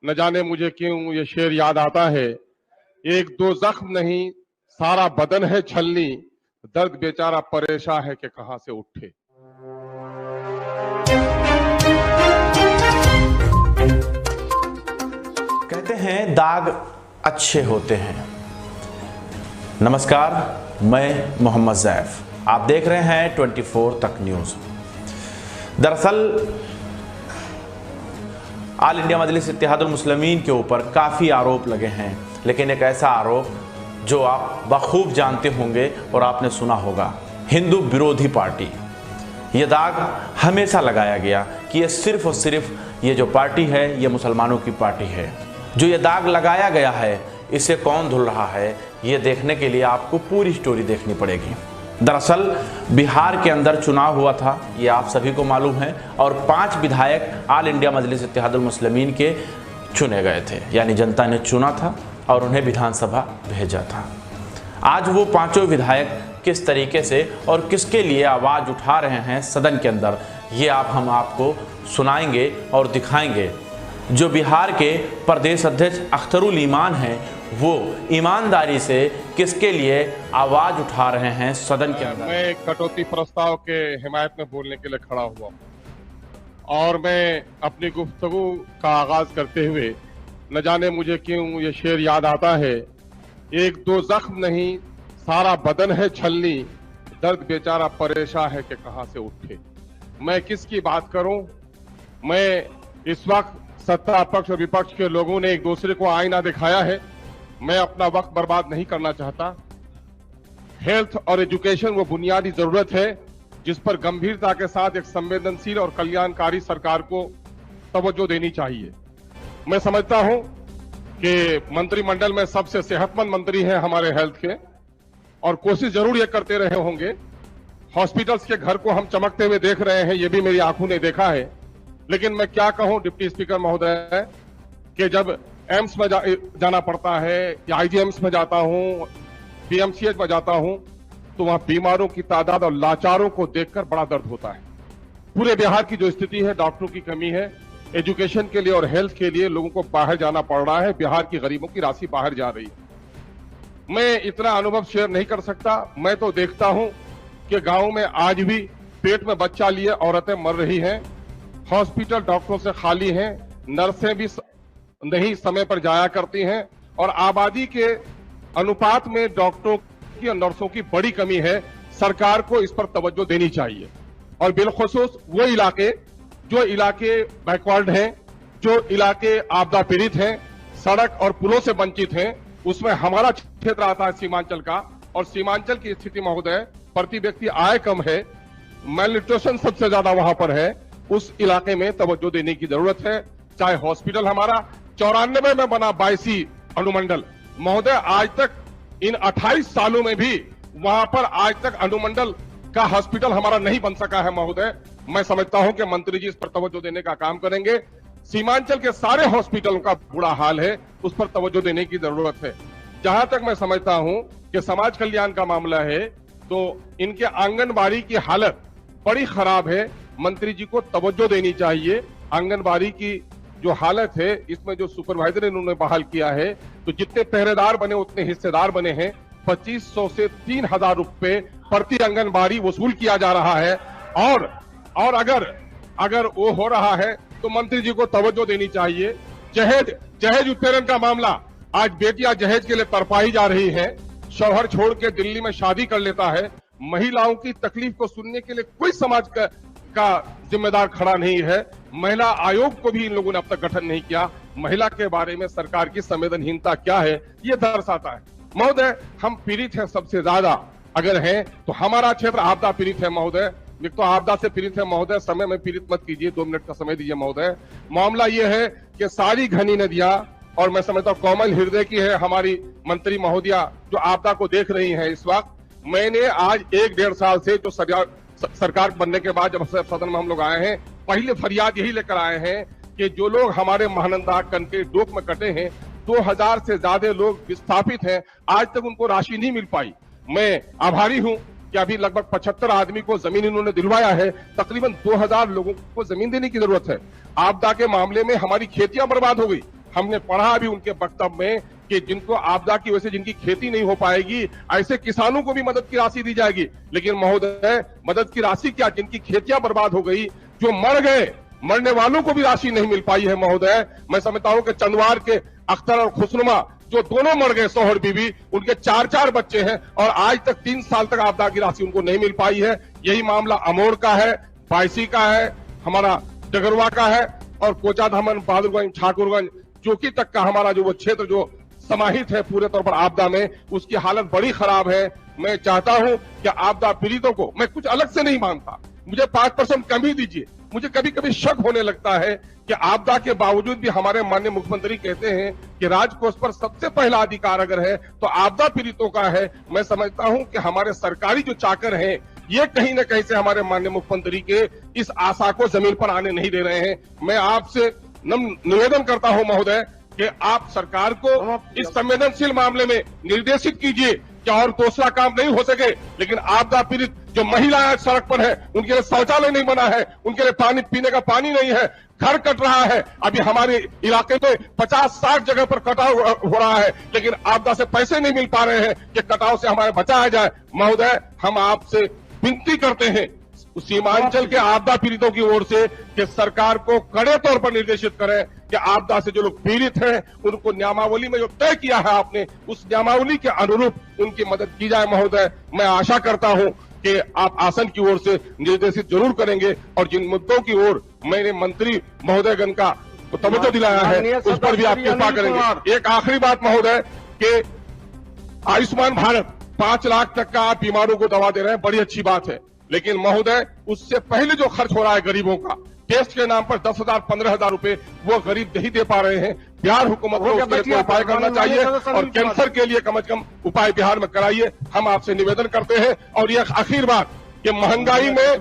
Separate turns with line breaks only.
न जाने मुझे क्यों ये शेर याद आता है। एक दो जख्म नहीं, सारा बदन है छलनी, दर्द बेचारा परेशान है कि कहां से उठे।
कहते हैं दाग अच्छे होते हैं। नमस्कार, मैं मोहम्मद ज़ैफ, आप देख रहे हैं 24 तक न्यूज़। दरअसल ऑल इंडिया मजलिस इत्तेहादुल मुस्लिमीन के ऊपर काफ़ी आरोप लगे हैं, लेकिन एक ऐसा आरोप जो आप बखूब जानते होंगे और आपने सुना होगा, हिंदू विरोधी पार्टी। ये दाग हमेशा लगाया गया कि ये सिर्फ और सिर्फ ये जो पार्टी है ये मुसलमानों की पार्टी है। जो ये दाग लगाया गया है इसे कौन धुल रहा है, ये देखने के लिए आपको पूरी स्टोरी देखनी पड़ेगी। दरअसल बिहार के अंदर चुनाव हुआ था, ये आप सभी को मालूम है, और 5 विधायक ऑल इंडिया मजलिस इत्तेहादुल मुस्लिमीन के चुने गए थे, यानी जनता ने चुना था और उन्हें विधानसभा भेजा था। आज वो 5 विधायक किस तरीके से और किसके लिए आवाज़ उठा रहे हैं सदन के अंदर, ये हम आपको सुनाएंगे और दिखाएंगे। जो बिहार के प्रदेश अध्यक्ष अख्तरुल ईमान हैं, वो ईमानदारी से किसके लिए आवाज उठा रहे हैं सदन के अंदर।
मैं कटौती प्रस्ताव के हिमायत में बोलने के लिए खड़ा हुआ और मैं अपनी गुफ्तगू का आगाज करते हुए न जाने मुझे क्यों ये शेर याद आता है। एक दो जख्म नहीं, सारा बदन है छलनी, दर्द बेचारा परेशान है कि कहां से उठे। मैं किसकी बात करूं? मैं इस वक्त सत्ता पक्ष और विपक्ष के लोगों ने एक दूसरे को आईना दिखाया है। मैं अपना वक्त बर्बाद नहीं करना चाहता। हेल्थ और एजुकेशन वो बुनियादी जरूरत है जिस पर गंभीरता के साथ एक संवेदनशील और कल्याणकारी सरकार को तवज्जो देनी चाहिए। मैं समझता हूं कि मंत्रिमंडल में सबसे सेहतमंद मंत्री हैं हमारे हेल्थ के, और कोशिश जरूर ये करते रहे होंगे। हॉस्पिटल्स के घर को हम चमकते हुए देख रहे हैं, ये भी मेरी आंखों ने देखा है। लेकिन मैं क्या कहूं डिप्टी स्पीकर महोदय कि जब एम्स में जाना पड़ता है या आईजीएम्स में जाता हूं, पीएमसीएच में जाता हूं, तो वहां बीमारों की तादाद और लाचारों को देखकर बड़ा दर्द होता है। पूरे बिहार की जो स्थिति है, डॉक्टरों की कमी है, एजुकेशन के लिए और हेल्थ के लिए लोगों को बाहर जाना पड़ रहा है। बिहार की गरीबों की राशि बाहर जा रही है। मैं इतना अनुभव शेयर नहीं कर सकता। मैं तो देखता हूं कि गांव में आज भी पेट में बच्चा लिए औरतें मर रही हैं, हॉस्पिटल डॉक्टरों से खाली हैं, नर्सें भी नहीं समय पर जाया करती हैं, और आबादी के अनुपात में डॉक्टरों की और नर्सों की बड़ी कमी है। सरकार को इस पर तवज्जो देनी चाहिए, और बिलखुसूस वो इलाके जो इलाके बैकवर्ड हैं, जो इलाके आपदा पीड़ित हैं, सड़क और पुलों से वंचित हैं, उसमें हमारा क्षेत्र आता है सीमांचल का। और सीमांचल की स्थिति महोदय, प्रति व्यक्ति आय कम है, मेलन्यूट्रिशन सबसे ज्यादा वहां पर है। उस इलाके में तवज्जो देने की जरूरत है। चाहे हॉस्पिटल हमारा 94 में बना 22 अनुमंडल महोदय, आज तक इन 28 सालों में भी वहां पर आज तक अनुमंडल का हॉस्पिटल हमारा नहीं बन सका है महोदय। मैं समझता हूं कि मंत्री जी इस पर तवज्जो देने का काम करेंगे। सीमांचल के सारे हॉस्पिटलों का बुरा हाल है, उस पर तवज्जो देने की जरूरत है। जहां तक मैं समझता हूं कि समाज कल्याण का मामला है, तो इनके आंगनबाड़ी की हालत बड़ी खराब है। मंत्री जी को तवज्जो देनी चाहिए। आंगनबाड़ी की जो हालत है, इसमें जो सुपरवाइजर इन्होंने बहाल किया है, तो जितने पहरेदार बने उतने हिस्सेदार बने हैं। 2500 से 3000 रुपए प्रति आंगनबाड़ी वसूल किया जा रहा है, और अगर वो हो रहा है तो मंत्री जी को तवज्जो देनी चाहिए। जहेज उत्पीड़न का मामला, आज बेटियां जहेज के लिए तरपाई जा रही है, शौहर छोड़ के दिल्ली में शादी कर लेता है। महिलाओं की तकलीफ को सुनने के लिए कोई समाज का जिम्मेदार खड़ा नहीं है। महिला आयोग को भी इन लोगों ने अब तक गठन नहीं किया। महिला के बारे में सरकार की संवेदनहीनता क्या है, ये दर्शाता है। महोदय, हम पीड़ित हैं सबसे ज्यादा, अगर हैं तो हमारा क्षेत्र आपदा पीड़ित है महोदय। एक तो आपदा से पीड़ित है महोदय, समय में पीड़ित मत कीजिए, 2 मिनट का समय दीजिए महोदय। मामला ये है कि सारी घनी नदियां, और मैं समझता हूं कोमल हृदय की है हमारी मंत्री महोदया जो आपदा को देख रही है इस वक्त। मैंने आज 1-1.5 साल से जो सरकार बनने के बाद जब सदन में हम लोग आए हैं, पहले फरियाद यही लेकर आए हैं कि जो लोग हमारे महानंदा के डोक में कटे हैं, 2000 से ज्यादा लोग विस्थापित हैं, आज तक उनको राशि नहीं मिल पाई। मैं आभारी हूं कि अभी लगभग 75 आदमी को जमीन इन्होंने दिलवाया है। तकरीबन 2000 लोगों को जमीन देने की जरूरत है। आपदा के मामले में हमारी खेतियां बर्बाद हो गई, हमने पढ़ा भी उनके वक्तव्य में कि जिनको आपदा की वजह से जिनकी खेती नहीं हो पाएगी, ऐसे किसानों को भी मदद की राशि दी जाएगी। लेकिन महोदय, मदद की राशि क्या, जिनकी खेतियां बर्बाद हो गई, जो मर गए, मरने वालों को भी राशि नहीं मिल पाई है महोदय। मैं समझता हूं कि चंदवार के अख्तर और खुशनुमा जो दोनों मर गए, शौहर बीवी, उनके 4-4 बच्चे हैं और आज तक 3 साल तक आपदा की राशि उनको नहीं मिल पाई है। यही मामला अमोर का है, बायसी का है, हमारा डगरवा का है और कोचाधामन, बहादुरगंज, ठाकुरगंज, चौकी तक का हमारा जो वो क्षेत्र जो समाहित है पूरे तौर पर आपदा में, उसकी हालत बड़ी खराब है। मैं चाहता हूं कि आपदा पीड़ितों को, मैं कुछ अलग से नहीं मांगता, मुझे 5% कम ही दीजिए। मुझे कभी कभी शक होने लगता है कि आपदा के बावजूद भी हमारे माननीय मुख्यमंत्री कहते हैं कि राजकोष पर सबसे पहला अधिकार अगर है तो आपदा पीड़ितों का है। मैं समझता हूं कि हमारे सरकारी जो चाकर हैं, ये कहीं न कहीं से हमारे माननीय मुख्यमंत्री के इस आशा को जमीन पर आने नहीं दे रहे हैं। मैं आपसे निवेदन करता हूं महोदय कि आप सरकार को इस संवेदनशील मामले में निर्देशित कीजिए कि और दूसरा काम नहीं हो सके, लेकिन आपदा पीड़ित जो महिलाएं सड़क पर है, उनके लिए शौचालय नहीं बना है, उनके लिए पानी पीने का पानी नहीं है, घर कट रहा है। अभी हमारे इलाके में 50-60 जगह पर कटाव हो रहा है, लेकिन आपदा से पैसे नहीं मिल पा रहे हैं कि कटाव से हमारे बचाया जाए। महोदय, हम आपसे विनती करते हैं सीमांचल के आपदा पीड़ितों की ओर से कि सरकार को कड़े तौर पर निर्देशित करें कि आपदा से जो लोग पीड़ित हैं उनको नियमावली में जो तय किया है आपने, उस नियमावली के अनुरूप उनकी मदद की जाए। महोदय, मैं आशा करता हूं कि आप आसन की ओर से निर्देशित जरूर करेंगे और जिन मुद्दों की ओर मैंने मंत्री महोदयगण का तवज्जो दिलाया है उस पर भी आप कृपा करेंगे। एक आखिरी बात महोदय कि आयुष्मान भारत 5 लाख तक का आप बीमारों को दवा दे रहे हैं, बड़ी अच्छी बात है, लेकिन महोदय उससे पहले जो खर्च हो रहा है गरीबों का, टेस्ट के नाम पर 10,000 15,000 रुपए वो गरीब नहीं दे पा रहे हैं। बिहार हुकूमत को उसके लिए उपाय करना चाहिए और कैंसर के लिए कम से कम उपाय बिहार में कराइए, हम आपसे निवेदन करते हैं। और यह आखिर बात कि महंगाई में